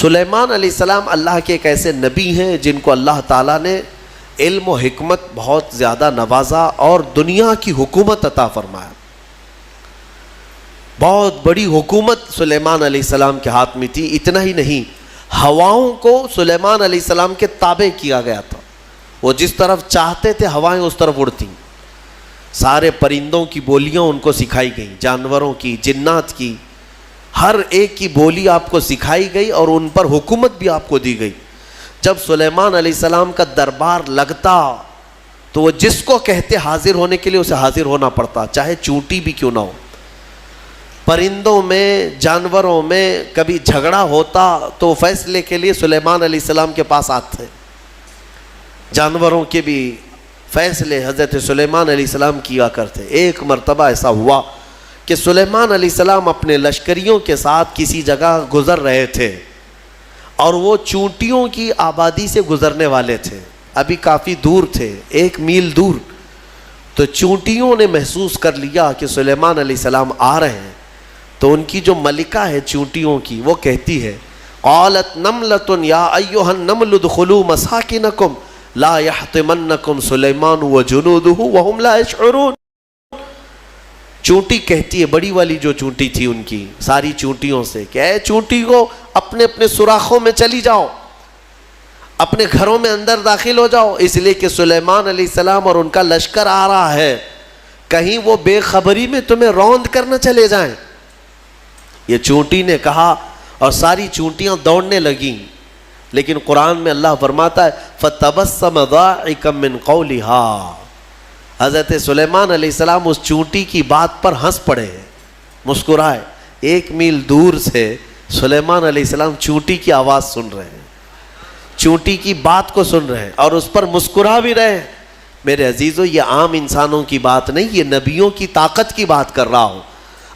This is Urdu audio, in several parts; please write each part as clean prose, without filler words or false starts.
سلیمان علیہ السلام اللہ کے ایک ایسے نبی ہیں جن کو اللہ تعالیٰ نے علم و حکمت بہت زیادہ نوازا اور دنیا کی حکومت عطا فرمایا. بہت بڑی حکومت سلیمان علیہ السلام کے ہاتھ میں تھی. اتنا ہی نہیں، ہواؤں کو سلیمان علیہ السلام کے تابع کیا گیا تھا. وہ جس طرف چاہتے تھے ہوائیں اس طرف اڑتی. سارے پرندوں کی بولیاں ان کو سکھائی گئیں، جانوروں کی، جنات کی، ہر ایک کی بولی آپ کو سکھائی گئی اور ان پر حکومت بھی آپ کو دی گئی. جب سلیمان علیہ السلام کا دربار لگتا تو وہ جس کو کہتے حاضر ہونے کے لیے اسے حاضر ہونا پڑتا، چاہے چونٹی بھی کیوں نہ ہو. پرندوں میں، جانوروں میں کبھی جھگڑا ہوتا تو فیصلے کے لیے سلیمان علیہ السلام کے پاس آتے. جانوروں کے بھی فیصلے حضرت سلیمان علیہ السلام کیا کرتے. ایک مرتبہ ایسا ہوا کہ سلیمان علیہ السلام اپنے لشکریوں کے ساتھ کسی جگہ گزر رہے تھے اور وہ چونٹیوں کی آبادی سے گزرنے والے تھے. ابھی کافی دور تھے، 1 میل دور. تو چونٹیوں نے محسوس کر لیا کہ سلیمان علیہ السلام آ رہے ہیں. تو ان کی جو ملکہ ہے چونٹیوں کی، وہ کہتی ہے قالت نملۃ یا ایھا النمل ادخلوا مساکنکم لا یحطمنکم سلیمان وجنودہ وہم لا یشعرون. چونٹی کہتی ہے، بڑی والی جو چونٹی تھی ان کی ساری چونٹیوں سے، کہ اے چونٹی کو اپنے اپنے سوراخوں میں چلی جاؤ، اپنے گھروں میں اندر داخل ہو جاؤ، اس لیے کہ سلیمان علیہ السلام اور ان کا لشکر آ رہا ہے، کہیں وہ بے خبری میں تمہیں روند کرنا چلے جائیں. یہ چونٹی نے کہا اور ساری چونٹیاں دوڑنے لگیں. لیکن قرآن میں اللہ فرماتا ہے فَتَبَسَّمَ ضَاحِكًا مِّن قَوْلِهَا. حضرت سلیمان علیہ السلام اس چونٹی کی بات پر ہنس پڑے، مسکرائے. 1 میل دور سے سلیمان علیہ السلام چونٹی کی آواز سن رہے ہیں، چونٹی کی بات کو سن رہے ہیں اور اس پر مسکرا بھی رہے ہیں. میرے عزیزو، یہ عام انسانوں کی بات نہیں، یہ نبیوں کی طاقت کی بات کر رہا ہوں.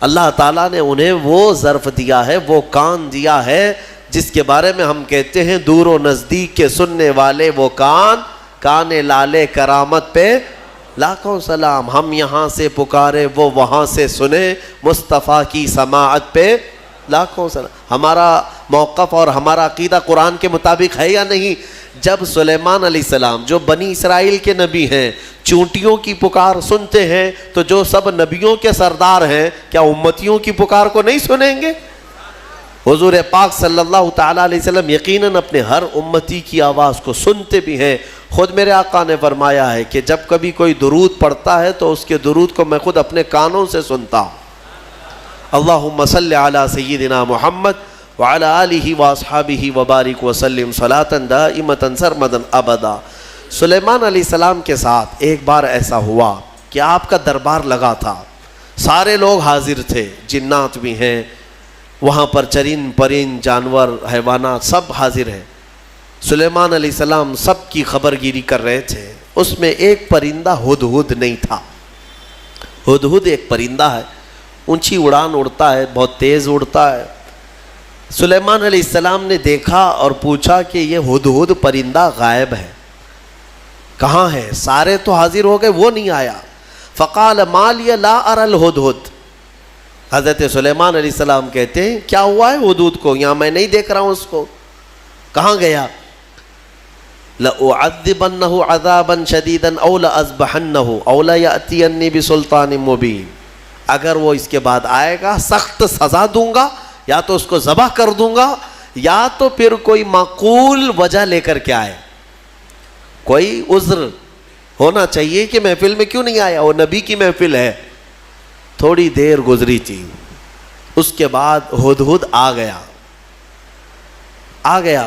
اللہ تعالیٰ نے انہیں وہ ظرف دیا ہے، وہ کان دیا ہے جس کے بارے میں ہم کہتے ہیں دور و نزدیک کے سننے والے وہ کان لالے کرامت پہ لاکھوں سلام. ہم یہاں سے پکارے وہ وہاں سے سنے، مصطفیٰ کی سماعت پہ لاکھوں سلام. ہمارا موقف اور ہمارا عقیدہ قرآن کے مطابق ہے یا نہیں؟ جب سلیمان علیہ السلام جو بنی اسرائیل کے نبی ہیں چونٹیوں کی پکار سنتے ہیں تو جو سب نبیوں کے سردار ہیں کیا امتیوں کی پکار کو نہیں سنیں گے؟ حضور پاک صلی اللہ تعالیٰ علیہ وسلم یقیناً اپنے ہر امتی کی آواز کو سنتے بھی ہیں. خود میرے آقا نے فرمایا ہے کہ جب کبھی کوئی درود پڑھتا ہے تو اس کے درود کو میں خود اپنے کانوں سے سنتا ہوں. اللہم صلی علی سیدنا محمد وعلی آلہ واصحابہ وبارک وسلم صلاۃ دائمۃ سرمدا ابدا. سلیمان علیہ السلام کے ساتھ ایک بار ایسا ہوا کہ آپ کا دربار لگا تھا، سارے لوگ حاضر تھے، جنات بھی ہیں وہاں پر، چرند پرند جانور حیوانات سب حاضر ہیں. سلیمان علیہ السلام سب کی خبر گیری کر رہے تھے. اس میں ایک پرندہ ہدہد نہیں تھا. ہدہد ایک پرندہ ہے، اونچی اڑان اڑتا ہے، بہت تیز اڑتا ہے. سلیمان علیہ السلام نے دیکھا اور پوچھا کہ یہ ہدہد پرندہ غائب ہے، کہاں ہے؟ سارے تو حاضر ہو گئے، وہ نہیں آیا. فقال ما لی لا اری الہدہد. حضرت سلیمان علیہ السلام کہتے ہیں کیا ہوا ہے ہدہد کو؟ یہاں میں نہیں دیکھ رہا ہوں اس کو، کہاں گیا؟ لَأُعَذِّبَنَّهُ عَذَابًا شَدِيدًا أَوْ لَأَذْبَحَنَّهُ أَوْ لَيَأْتِيَنِّي بِسُلْطَانٍ مُبِينٍ. اگر وہ اس کے بعد آئے گا سخت سزا دوں گا، یا تو اس کو ذبح کر دوں گا، یا تو پھر کوئی معقول وجہ لے کر کے آئے، کوئی عذر ہونا چاہیے کہ محفل میں کیوں نہیں آیا. وہ نبی کی محفل ہے. تھوڑی دیر گزری تھی، اس کے بعد ہدہد آ گیا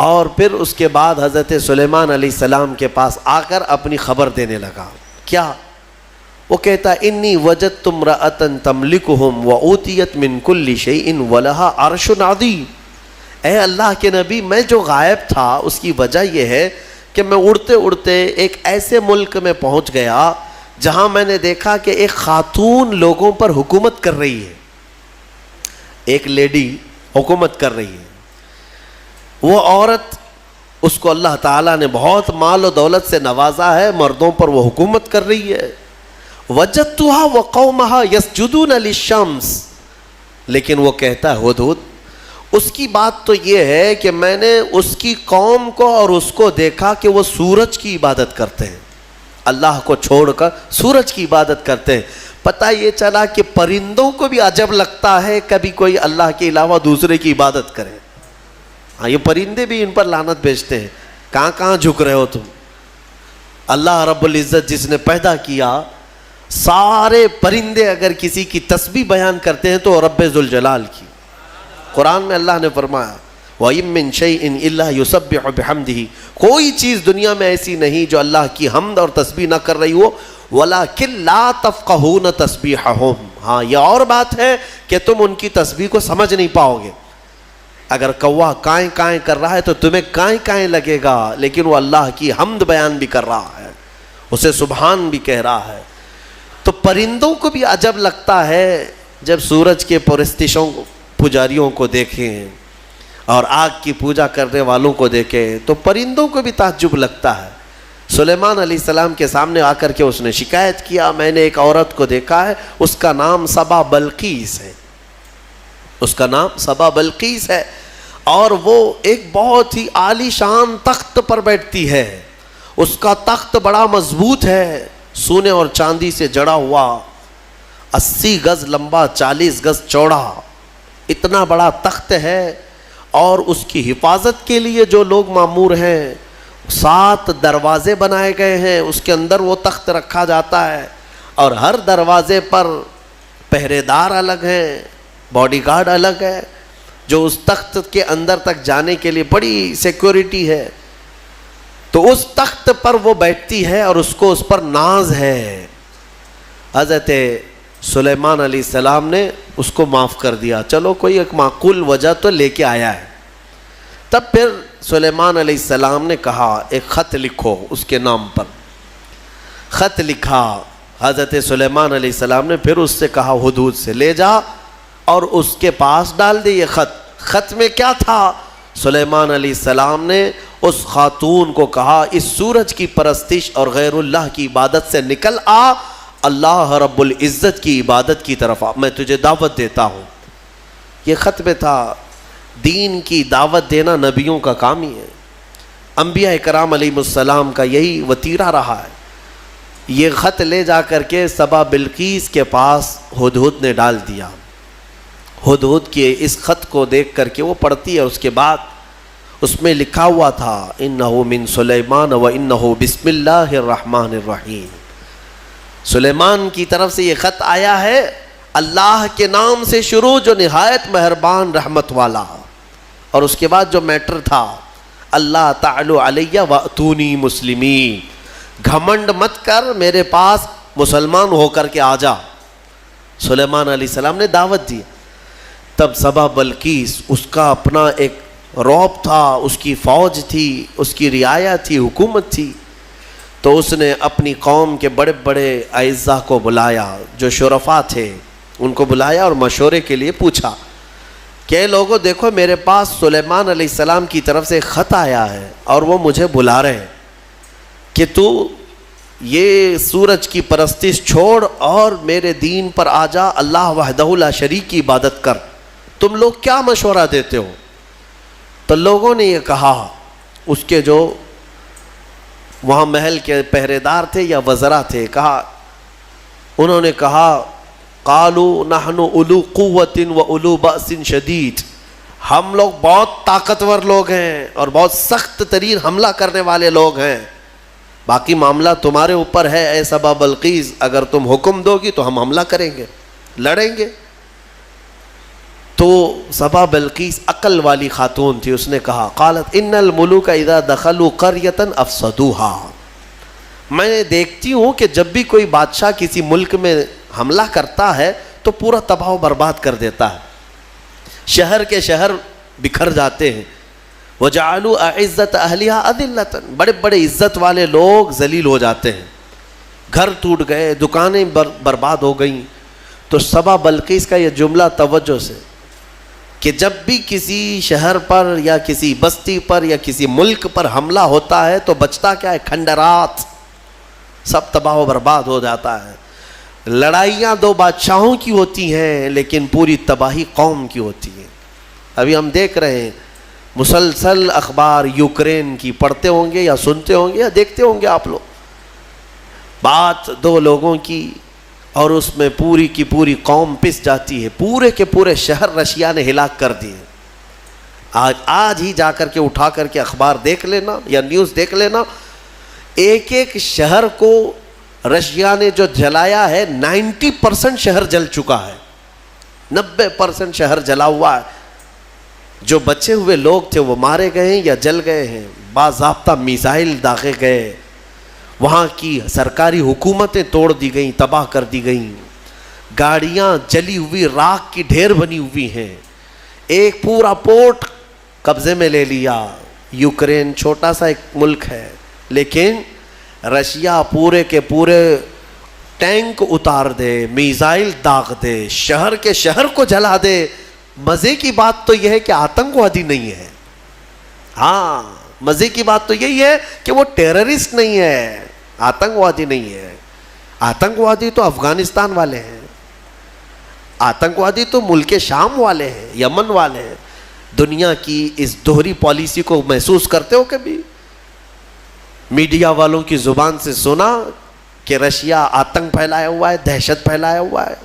اور پھر اس کے بعد حضرت سلیمان علیہ السلام کے پاس آ کر اپنی خبر دینے لگا. کیا؟ وہ کہتا انی وجدت امرأة تملکہم وأوتیت من کل شیء ولہا عرش عظیم. اے اللہ کے نبی، میں جو غائب تھا اس کی وجہ یہ ہے کہ میں اڑتے اڑتے ایک ایسے ملک میں پہنچ گیا جہاں میں نے دیکھا کہ ایک خاتون لوگوں پر حکومت کر رہی ہے، ایک لیڈی حکومت کر رہی ہے. وہ عورت، اس کو اللہ تعالیٰ نے بہت مال و دولت سے نوازا ہے، مردوں پر وہ حکومت کر رہی ہے. وجدتها وقومها يسجدون للشمس. لیکن وہ کہتا ہے ہدہد، اس کی بات تو یہ ہے کہ میں نے اس کی قوم کو اور اس کو دیکھا کہ وہ سورج کی عبادت کرتے ہیں، اللہ کو چھوڑ کر سورج کی عبادت کرتے ہیں۔ پتہ یہ چلا کہ پرندوں کو بھی عجب لگتا ہے کبھی کوئی اللہ کے علاوہ دوسرے کی عبادت کرے۔ ہاں، یہ پرندے بھی ان پر لعنت بھیجتے ہیں، کہاں کہاں جھک رہے ہو تم؟ اللہ رب العزت جس نے پیدا کیا، سارے پرندے اگر کسی کی تسبیح بیان کرتے ہیں تو رب ذوالجلال کی۔ قرآن میں اللہ نے فرمایا وَإِن مِّن شَيْءٍ إِلَّا يُسَبِّحُ بِحَمْدِهِ، کوئی چیز دنیا میں ایسی نہیں جو اللہ کی حمد اور تسبیح نہ کر رہی ہو، وَلَكِن لَا تَفْقَهُونَ تَسْبِيحَهُمْ، ہاں یہ اور بات ہے کہ تم ان کی تسبیح کو سمجھ نہیں پاؤ گے۔ اگر کوا کائیں کائیں کر رہا ہے تو تمہیں کائیں کائیں لگے گا، لیکن وہ اللہ کی حمد بیان بھی کر رہا ہے، اسے سبحان بھی کہہ رہا ہے۔ تو پرندوں کو بھی عجب لگتا ہے جب سورج کے پرستشوں پجاریوں کو دیکھیں اور آگ کی پوجا کرنے والوں کو دیکھیں تو پرندوں کو بھی تعجب لگتا ہے۔ سلیمان علیہ السلام کے سامنے آ کر کے اس نے شکایت کیا، میں نے ایک عورت کو دیکھا ہے، اس کا نام سبا بلقیس ہے، اس کا نام سبا بلقیس ہے، اور وہ ایک بہت ہی عالی شان تخت پر بیٹھتی ہے، اس کا تخت بڑا مضبوط ہے، سونے اور چاندی سے جڑا ہوا، 80 گز لمبا 40 گز چوڑا، اتنا بڑا تخت ہے، اور اس کی حفاظت کے لیے جو لوگ مامور ہیں 7 دروازے بنائے گئے ہیں، اس کے اندر وہ تخت رکھا جاتا ہے، اور ہر دروازے پر پہرے دار الگ ہیں، باڈی گارڈ الگ ہے، جو اس تخت کے اندر تک جانے کے لیے بڑی سیکورٹی ہے۔ تو اس تخت پر وہ بیٹھتی ہے اور اس کو اس پر ناز ہے۔ حضرت سلیمان علیہ السلام نے اس کو معاف کر دیا، چلو کوئی ایک معقول وجہ تو لے کے آیا ہے۔ تب پھر سلیمان علیہ السلام نے کہا ایک خط لکھو اس کے نام پر۔ خط لکھا حضرت سلیمان علیہ السلام نے، پھر اس سے کہا ہدہد سے لے جا اور اس کے پاس ڈال دے یہ خط۔ خط میں کیا تھا؟ سلیمان علیہ السلام نے اس خاتون کو کہا اس سورج کی پرستش اور غیر اللہ کی عبادت سے نکل آ، اللہ رب العزت کی عبادت کی طرف آ، میں تجھے دعوت دیتا ہوں۔ یہ خط میں تھا۔ دین کی دعوت دینا نبیوں کا کام ہی ہے، انبیاء کرام علیہ السلام کا یہی وتیرہ رہا ہے۔ یہ خط لے جا کر کے سبا بلقیس کے پاس ہدہد نے ڈال دیا۔ ہدہد کے اس خط کو دیکھ کر کے وہ پڑھتی ہے، اس کے بعد اس میں لکھا ہوا تھا انہ من سلیمان و انہ بسم اللہ الرحمن الرحیم، سلیمان کی طرف سے یہ خط آیا ہے اللہ کے نام سے شروع جو نہایت مہربان رحمت والا، اور اس کے بعد جو میٹر تھا اللہ تعالی علیہ واتونی مسلمین، گھمنڈ مت کر میرے پاس مسلمان ہو کر کے آ جا۔ سلیمان علیہ السلام نے دعوت دی۔ تب سبا بلقیس، اس کا اپنا ایک رعب تھا، اس کی فوج تھی، اس کی رعایا تھی، حکومت تھی، تو اس نے اپنی قوم کے بڑے بڑے اعزاء کو بلایا، جو شرفاء تھے ان کو بلایا اور مشورے کے لیے پوچھا کہ لوگوں دیکھو میرے پاس سلیمان علیہ السلام کی طرف سے خط آیا ہے اور وہ مجھے بلا رہے ہیں کہ تو یہ سورج کی پرستش چھوڑ اور میرے دین پر آ جا، اللہ وحدہ لا شریک کی عبادت کر، تم لوگ کیا مشورہ دیتے ہو؟ تو لوگوں نے یہ کہا، اس کے جو وہاں محل کے پہرے دار تھے یا وزراء تھے، انہوں نے کہا قالوا نحن اولو قوت و اولو بأس شدید، ہم لوگ بہت طاقتور لوگ ہیں اور بہت سخت ترین حملہ کرنے والے لوگ ہیں، باقی معاملہ تمہارے اوپر ہے اے سبا بلقیس، اگر تم حکم دو گی تو ہم حملہ کریں گے، لڑیں گے۔ تو سبا بلقیس عقل والی خاتون تھی، اس نے کہا قالت ان الملوک اذا دخلوا قریۃ افسدوها، میں دیکھتی ہوں کہ جب بھی کوئی بادشاہ کسی ملک میں حملہ کرتا ہے تو پورا تباہ و برباد کر دیتا ہے، شہر کے شہر بکھر جاتے ہیں، وجعلوا اعزت اہلھا اذلۃ، بڑے بڑے عزت والے لوگ ذلیل ہو جاتے ہیں، گھر ٹوٹ گئے، دکانیں برباد ہو گئیں۔ تو سبا بلقیس کا یہ جملہ توجہ سے کہ جب بھی کسی شہر پر یا کسی بستی پر یا کسی ملک پر حملہ ہوتا ہے تو بچتا کیا ہے؟ کھنڈرات، سب تباہ و برباد ہو جاتا ہے۔ لڑائیاں 2 بادشاہوں کی ہوتی ہیں لیکن پوری تباہی قوم کی ہوتی ہے۔ ابھی ہم دیکھ رہے ہیں مسلسل اخبار یوکرین کی پڑھتے ہوں گے یا سنتے ہوں گے یا دیکھتے ہوں گے آپ لوگ. بات دو لوگوں کی اور اس میں پوری کی پوری قوم پس جاتی ہے. پورے کے پورے شہر رشیا نے ہلاک کر دیے. آج ہی جا کر کے اٹھا کر کے اخبار دیکھ لینا یا نیوز دیکھ لینا, ایک ایک شہر کو رشیا نے جو جلایا ہے 90% شہر جل چکا ہے, 90% شہر جلا ہوا ہے. جو بچے ہوئے لوگ تھے وہ مارے گئے ہیں یا جل گئے ہیں. باضابطہ میزائل داغے گئے, وہاں کی سرکاری حکومتیں توڑ دی گئیں, تباہ کر دی گئیں, گاڑیاں جلی ہوئی راکھ کی ڈھیر بنی ہوئی ہیں, ایک پورا پورٹ قبضے میں لے لیا. یوکرین چھوٹا سا ایک ملک ہے, لیکن رشیا پورے کے پورے ٹینک اتار دے, میزائل داغ دے, شہر کے شہر کو جلا دے. مزے کی بات تو یہ ہے کہ آتنکوادی نہیں ہے. ہاں, مزے کی بات تو یہی ہے کہ وہ ٹیررسٹ نہیں ہے, آتنکوادی نہیں ہے. آتنکوادی تو افغانستان والے ہیں, آتنکوادی تو ملک شام والے ہیں, یمن والے ہیں. دنیا کی اس دوہری پالیسی کو محسوس کرتے ہو کبھی؟ میڈیا والوں کی زبان سے سنا کہ رشیا آتنک پھیلایا ہوا ہے, دہشت پھیلایا ہوا ہے.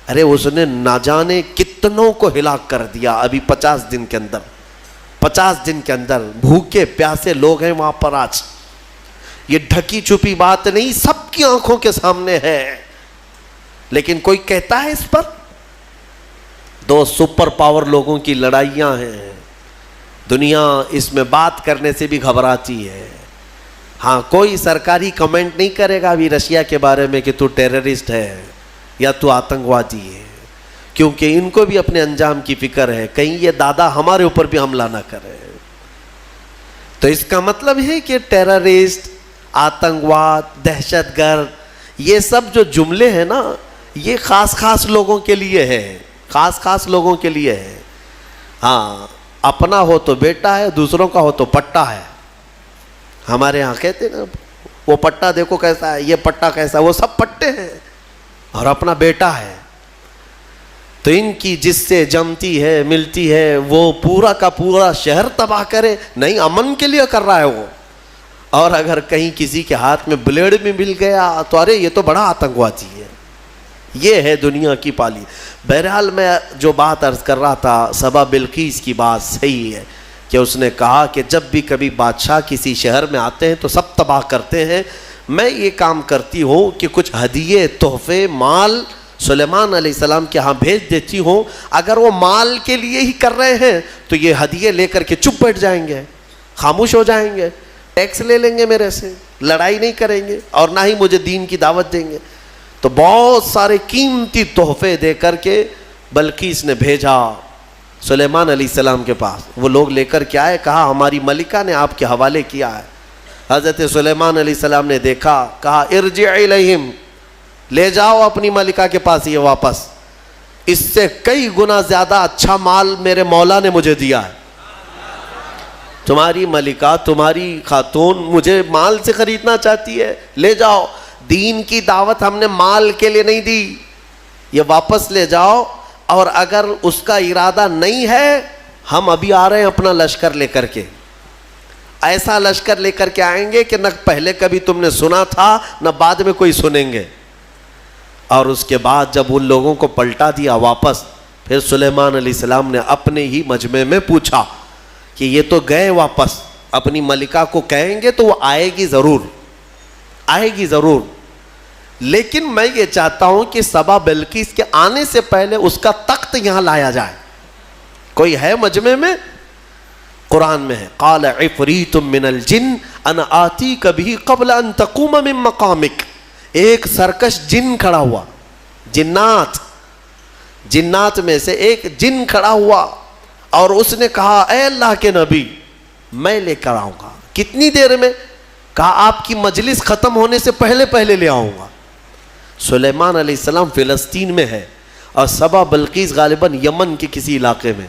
ارے اس نے نہ جانے کتنوں کو ہلاک کر دیا ابھی 50 دن کے اندر. 50 دن کے اندر بھوکے پیاسے لوگ ہیں وہاں پر آج. یہ ڈھکی چھپی بات نہیں, سب کی آنکھوں کے سامنے ہے. لیکن کوئی کہتا ہے اس پر؟ دو سپر پاور لوگوں کی لڑائیاں ہیں. دنیا اس میں بات کرنے سے بھی گھبراتی ہے. ہاں, کوئی سرکاری کمنٹ نہیں کرے گا ابھی رشیا کے بارے میں کہ تو ٹیررسٹ ہے یا تو آتنکوادی ہے, کیونکہ ان کو بھی اپنے انجام کی فکر ہے, کہیں یہ دادا ہمارے اوپر بھی حملہ نہ کرے. تو اس کا مطلب ہے کہ ٹیررسٹ, آتنکواد, دہشت گرد, یہ سب جو جملے ہیں نا, یہ خاص خاص لوگوں کے لیے ہے, خاص خاص لوگوں کے لیے ہے. ہاں, اپنا ہو تو بیٹا ہے, دوسروں کا ہو تو پٹا ہے. ہمارے ہاں کہتے ہیں نا, وہ پٹا دیکھو کیسا ہے, یہ پٹا کیسا ہے, وہ سب پٹے ہیں اور اپنا بیٹا ہے. تو ان کی جس سے جمتی ہے ملتی ہے وہ پورا کا پورا شہر تباہ کرے, نہیں امن کے لیے کر رہا ہے وہ. اور اگر کہیں کسی کے ہاتھ میں بلیڈ بھی مل گیا تو ارے یہ تو بڑا آتنکوادی ہے. یہ ہے دنیا کی پالی. بہرحال میں جو بات عرض کر رہا تھا, سبا بلقیس کی بات صحیح ہے کہ اس نے کہا کہ جب بھی کبھی بادشاہ کسی شہر میں آتے ہیں تو سب تباہ کرتے ہیں. میں یہ کام کرتی ہوں کہ کچھ ہدیے, تحفے, مال سلیمان علیہ السلام کے ہاں بھیج دیتی ہوں. اگر وہ مال کے لیے ہی کر رہے ہیں تو یہ ہدیے لے کر کے چپ بیٹھ جائیں گے, خاموش ہو جائیں گے, ٹیکس لے لیں گے میرے سے, لڑائی نہیں کریں گے اور نہ ہی مجھے دین کی دعوت دیں گے. تو بہت سارے قیمتی تحفے دے کر کے بلقیس نے بھیجا سلیمان علیہ السلام کے پاس. وہ لوگ لے کر کے آئے, کہا ہماری ملکہ نے آپ کے حوالے کیا ہے. حضرت سلیمان علیہ السلام نے دیکھا, کہا ارجع الیہم, لے جاؤ اپنی ملکہ کے پاس یہ واپس, اس سے کئی گنا زیادہ اچھا مال میرے مولا نے مجھے دیا ہے. تمہاری ملکہ, تمہاری خاتون مجھے مال سے خریدنا چاہتی ہے, لے جاؤ. دین کی دعوت ہم نے مال کے لیے نہیں دی, یہ واپس لے جاؤ. اور اگر اس کا ارادہ نہیں ہے, ہم ابھی آ رہے ہیں اپنا لشکر لے کر کے. ایسا لشکر لے کر کے آئیں گے کہ نہ پہلے کبھی تم نے سنا تھا نہ بعد میں کوئی سنیں گے. اور اس کے بعد جب ان لوگوں کو پلٹا دیا واپس, پھر سلیمان علیہ السلام نے اپنے ہی مجمع میں پوچھا کہ یہ تو گئے واپس, اپنی ملکہ کو کہیں گے تو وہ آئے گی ضرور, آئے گی ضرور, لیکن میں یہ چاہتا ہوں کہ سبا بلقیس کے آنے سے پہلے اس کا تخت یہاں لایا جائے. کوئی ہے مجمع میں؟ قرآن میں ہے, قال عفریت من الجن انا آتیک بہ قبل ان تقوم من مقامک. ایک سرکش جن کھڑا ہوا, جنات میں سے ایک جن کھڑا ہوا اور اس نے کہا اے اللہ کے نبی میں لے کر آؤں گا. کتنی دیر میں؟ کہا آپ کی مجلس ختم ہونے سے پہلے پہلے لے آؤں گا. سلیمان علیہ السلام فلسطین میں ہے اور سبا بلقیس غالباً یمن کے کسی علاقے میں.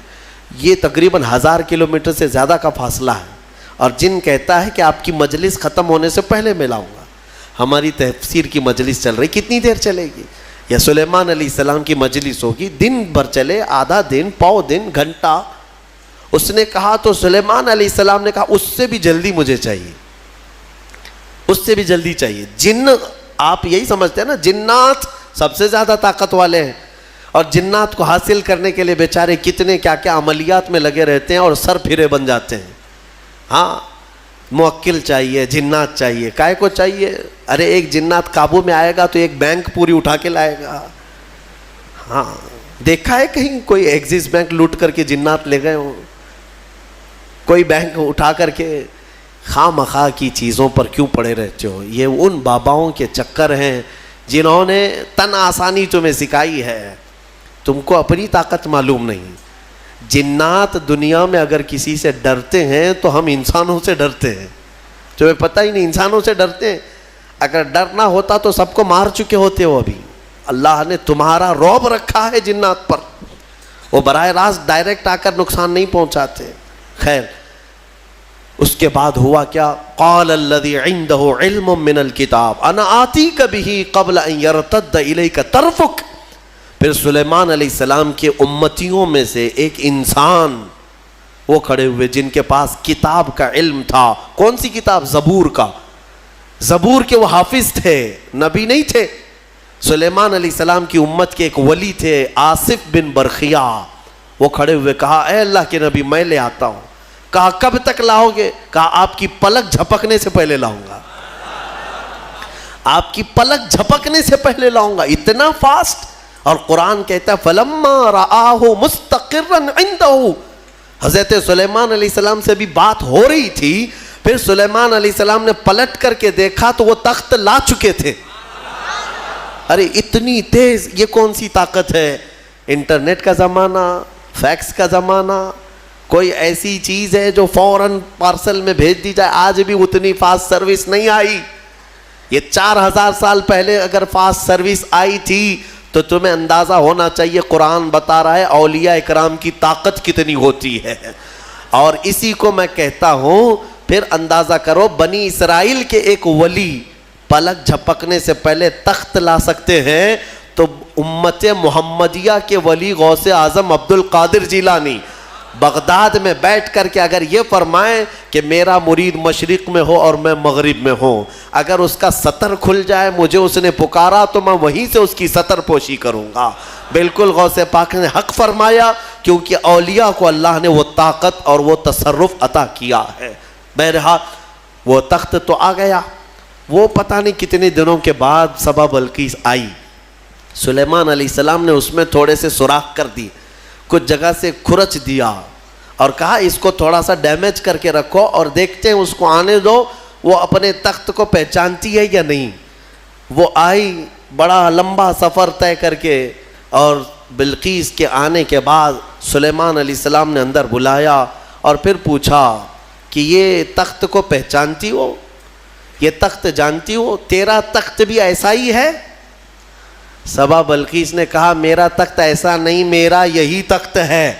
یہ تقریباً 1000 کلومیٹر سے زیادہ کا فاصلہ ہے, اور جن کہتا ہے کہ آپ کی مجلس ختم ہونے سے پہلے میں لاؤں گا. ہماری تفسیر کی مجلس چل رہی, کتنی دیر چلے گی؟ یا سلیمان علیہ السلام کی مجلس ہوگی, دن بھر چلے, آدھا دن, پاؤ دن, گھنٹہ, اس نے کہا تو سلیمان علیہ السلام نے کہا اس سے بھی جلدی مجھے چاہیے، اس سے بھی جلدی چاہیے۔ جن آپ یہی سمجھتے ہیں نا جنات سب سے زیادہ طاقت والے ہیں، اور جنات کو حاصل کرنے کے لیے بیچارے کتنے کیا کیا عملیات میں لگے رہتے ہیں اور سر پھرے بن جاتے ہیں۔ ہاں موکل چاہیے، جنات چاہیے، کائے کو چاہیے؟ ارے ایک جنات قابو میں آئے گا تو ایک بینک پوری اٹھا کے لائے گا۔ ہاں دیکھا ہے کہیں کوئی ایکسس بینک لوٹ کر کے جنات لے گئے ہوں؟ کوئی بینک اٹھا کر کے خواہ مخواہ کی چیزوں پر کیوں پڑے رہتے ہو؟ یہ ان باباؤں کے چکر ہیں جنہوں نے تن آسانی تمہیں سکھائی ہے، تم کو اپنی طاقت معلوم نہیں۔ جنات دنیا میں اگر کسی سے ڈرتے ہیں تو ہم انسانوں سے ڈرتے ہیں، تمہیں پتہ ہی نہیں انسانوں سے ڈرتے ہیں۔ اگر ڈرنا ہوتا تو سب کو مار چکے ہوتے ہو ابھی۔ اللہ نے تمہارا رعب رکھا ہے جنات پر، وہ براہ راست ڈائریکٹ آ کر نقصان نہیں پہنچاتے۔ خیر اس کے بعد ہوا کیا؟ قال الذی عنده علم من الکتاب انا آتیک بہ قبل ان یرتد الیک طرفک۔ پھر سلیمان علیہ السلام کے امتیوں میں سے ایک انسان وہ کھڑے ہوئے جن کے پاس کتاب کا علم تھا۔ کون سی کتاب؟ زبور کا۔ زبور کے وہ حافظ تھے، نبی نہیں تھے۔ سلیمان علیہ السلام کی امت کے ایک ولی تھے آصف بن برخیا، وہ کھڑے ہوئے کہا اے اللہ کے نبی میں لے آتا ہوں۔ کہا کب تک لاؤ گے؟ کہا آپ کی پلک جھپکنے سے پہلے لاؤں گا، آپ کی پلک جھپکنے سے پہلے لاؤں گا۔ اتنا فاسٹ۔ اور قرآن کہتا ہے فَلَمَّا رَآهُ مُسْتَقِرًّا عِنْدَهُ۔ حضرت سلیمان علیہ السلام سے بھی بات ہو رہی تھی، پھر سلیمان علیہ السلام نے پلٹ کر کے دیکھا تو وہ تخت لا چکے تھے۔ ارے اتنی تیز، یہ کون سی طاقت ہے؟ انٹرنیٹ کا زمانہ، فیکس کا زمانہ، کوئی ایسی چیز ہے جو فوراً پارسل میں بھیج دی جائے؟ آج بھی اتنی فاسٹ سروس نہیں آئی۔ یہ 4000 سال پہلے اگر فاسٹ سروس آئی تھی تو تمہیں اندازہ ہونا چاہیے قرآن بتا رہا ہے اولیاء اکرام کی طاقت کتنی ہوتی ہے۔ اور اسی کو میں کہتا ہوں، پھر اندازہ کرو بنی اسرائیل کے ایک ولی پلک جھپکنے سے پہلے تخت لا سکتے ہیں، تو امت محمدیہ کے ولی غوث اعظم عبد القادر جیلانی بغداد میں بیٹھ کر کے اگر یہ فرمائیں کہ میرا مرید مشرق میں ہو اور میں مغرب میں ہوں، اگر اس کا سطر کھل جائے، مجھے اس نے پکارا تو میں وہیں سے اس کی سطر پوشی کروں گا۔ بالکل غوث پاک نے حق فرمایا، کیونکہ اولیاء کو اللہ نے وہ طاقت اور وہ تصرف عطا کیا ہے۔ بہرحال وہ تخت تو آ گیا۔ وہ پتہ نہیں کتنے دنوں کے بعد سبا بلقیس آئی، سلیمان علیہ السلام نے اس میں تھوڑے سے سوراخ کر دی، کچھ جگہ سے کھرچ دیا اور کہا اس کو تھوڑا سا ڈیمیج کر کے رکھو اور دیکھتے ہیں اس کو آنے دو وہ اپنے تخت کو پہچانتی ہے یا نہیں۔ وہ آئی، بڑا لمبا سفر طے کر کے، اور بلقیس کے آنے کے بعد سلیمان علیہ السلام نے اندر بلایا اور پھر پوچھا کہ یہ تخت کو پہچانتی ہو؟ یہ تخت جانتی ہو؟ تیرا تخت بھی ایسا ہی ہے؟ سبا بلقیس نے کہا میرا تخت ایسا نہیں، میرا یہی تخت ہے۔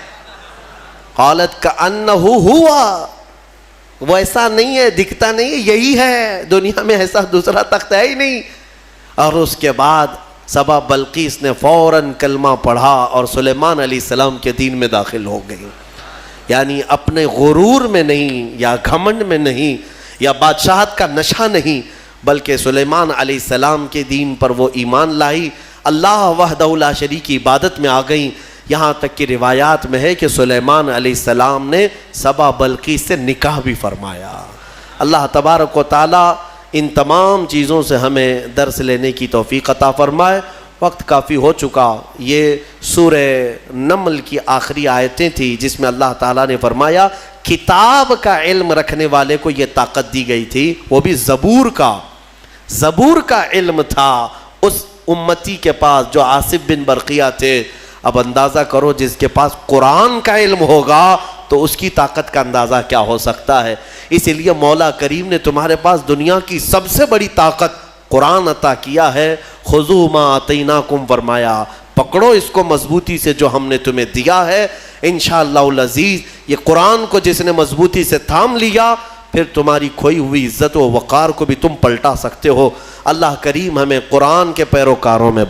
قالت کأنہ ہوا، وہ ایسا نہیں ہے، دکھتا نہیں ہے، یہی ہے، دنیا میں ایسا دوسرا تخت ہے ہی نہیں۔ اور اس کے بعد سبا بلقیس نے فوراً کلمہ پڑھا اور سلیمان علیہ السلام کے دین میں داخل ہو گئی۔ یعنی اپنے غرور میں نہیں، یا گھمنڈ میں نہیں، یا بادشاہت کا نشہ نہیں، بلکہ سلیمان علیہ السلام کے دین پر وہ ایمان لائی، اللہ وحدہ لا شریک کی عبادت میں آ گئیں۔ یہاں تک کہ روایات میں ہے کہ سلیمان علیہ السلام نے سبا بلقیس سے نکاح بھی فرمایا۔ اللہ تبارک و تعالی ان تمام چیزوں سے ہمیں درس لینے کی توفیق عطا فرمائے۔ وقت کافی ہو چکا۔ یہ سورہ نمل کی آخری آیتیں تھیں جس میں اللہ تعالیٰ نے فرمایا کتاب کا علم رکھنے والے کو یہ طاقت دی گئی تھی، وہ بھی زبور کا علم تھا اس امتی کے پاس جو آصف بن برقیہ تھے۔ اب اندازہ کرو جس کے پاس قرآن کا علم ہوگا تو اس کی طاقت کا اندازہ کیا ہو سکتا ہے۔ اسی لیے مولا کریم نے تمہارے پاس دنیا کی سب سے بڑی طاقت قرآن عطا کیا ہے۔ خذوا ما آتیناکم، فرمایا پکڑو اس کو مضبوطی سے جو ہم نے تمہیں دیا ہے۔ انشاءاللہ العزیز یہ قرآن کو جس نے مضبوطی سے تھام لیا، پھر تمہاری کھوئی ہوئی عزت و وقار کو بھی تم پلٹا سکتے ہو۔ اللہ کریم ہمیں قرآن کے پیروکاروں میں